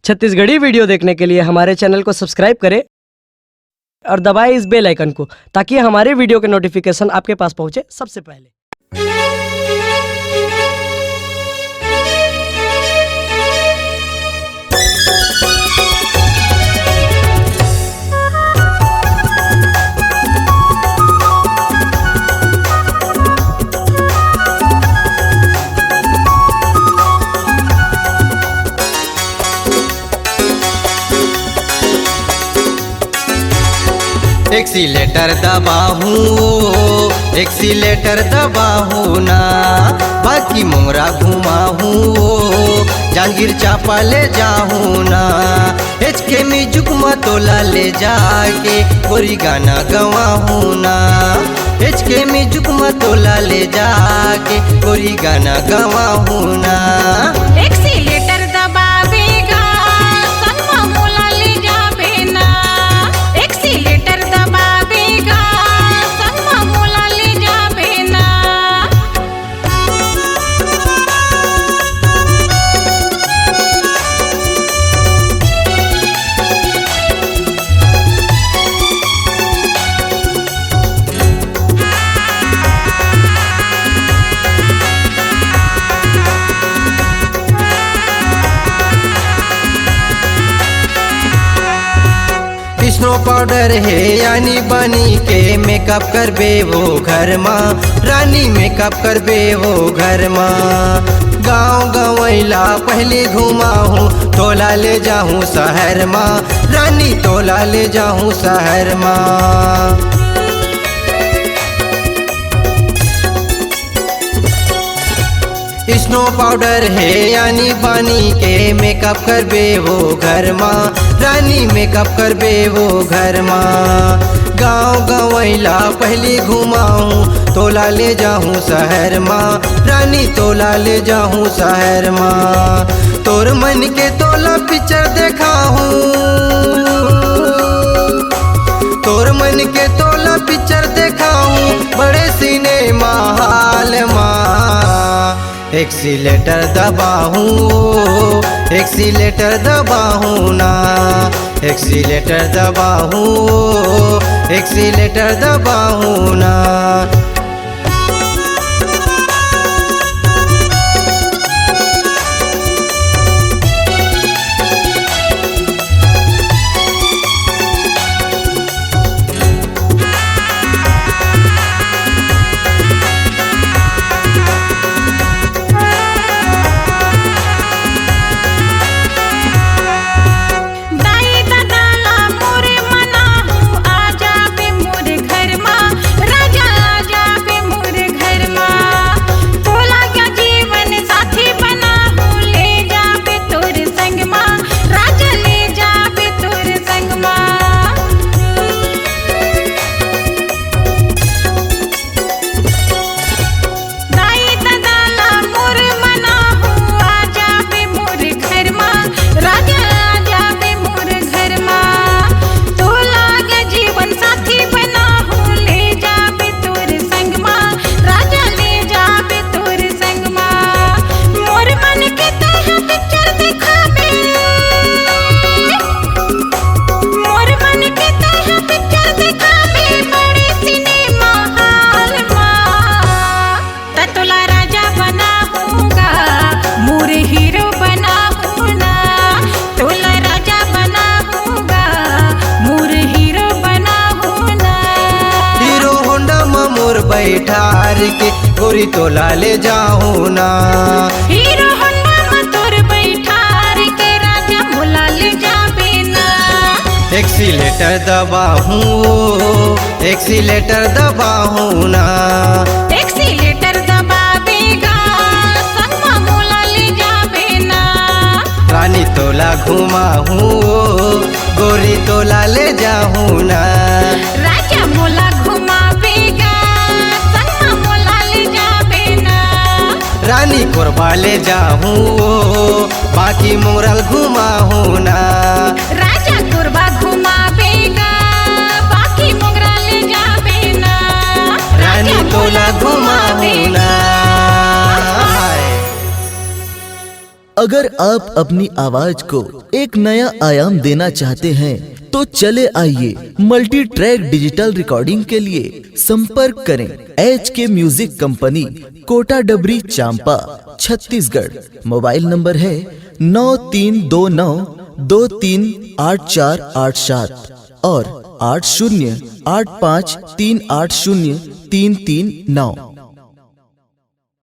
Chhattisgarhi video देखने के लिए हमारे चैनल को सब्सक्राइब करें और दबाएं इस बेल आइकन को ताकि हमारे वीडियो के नोटिफिकेशन आपके पास पहुंचे सबसे पहले। एक्सीलेटर दबाहूँ ना, बाकी मोरा घुमाहूँ, जांगीर चापा ले जाहूँ ना। एचके में जुकमा तोला ले जाके गोरी गाना गवाहूँ ना। एचके में जुकमा तोला ले जाके गोरी गाना गवाहूँ ना। एक्सीलेटर दबावेगा सनमा मोला ले जाबे ना। एक्सीलेटर दबावेगा सनमा मोला ले जाबे ना। स्नो पाउडर है यानी बनी के मेकअप करबे वो घर माँ, रानी मेकअप करबे वो घर माँ। गाँव गवैला पहले घुमाहूँ, तोला ले जाहूँ शहर माँ, रानी तोला ले जाहूँ शहर माँ। स्नो पाउडर है यानी पानी के मेकअप करबे वो घर माँ, रानी मेकअप करबे वो घर माँ। गाँव गवैला पहले घुमाऊँ, तोला ले जाहूँ शहर माँ, रानी तोला ले जाहूँ शहर माँ। तोर मन के तोला पिक्चर देखाहूँ, तोर मन के तोला पिक्चर देखाहूँ, बड़े सिनेमा हॉल माँ। एक्सीलेटर दबाहूँ, एक्सीलेटर दबाहूँ ना, एक्सीलेटर दबाहूँ, एक्सीलेटर दबाहूँ ना। बैठार के गोरी तोला ले जाऊँ ना। हीरो होंडा में तोर बैठार के राजा मोला ले जाबे ना। एक्सीलेटर दबाहूँ, एक्सीलेटर दबाहूँ ना। एक्सीलेटर दबावेगा सनमा मोला ले जाबे ना। रानी तोला घुमाहूँ, गोरी तोला ले जाऊँ ना। राजा मोला घुमावेगा सनमा मोला ले जाबे ना। रानी कोरबा ले जाहूँ, बाकी मोरल घुमाहूँ ना। राजा कोरबा घुमावेगा बाकी मोगरा ले जाबे ना। रानी तोला घुमाहूँ ना। अगर आप अपनी आवाज को एक नया आयाम देना चाहते हैं तो चले आइए मल्टी ट्रैक डिजिटल रिकॉर्डिंग के लिए संपर्क करें HK म्यूजिक कंपनी, कोटा डबरी, चांपा, छत्तीसगढ़। मोबाइल नंबर है 9329238487 और 8085380339।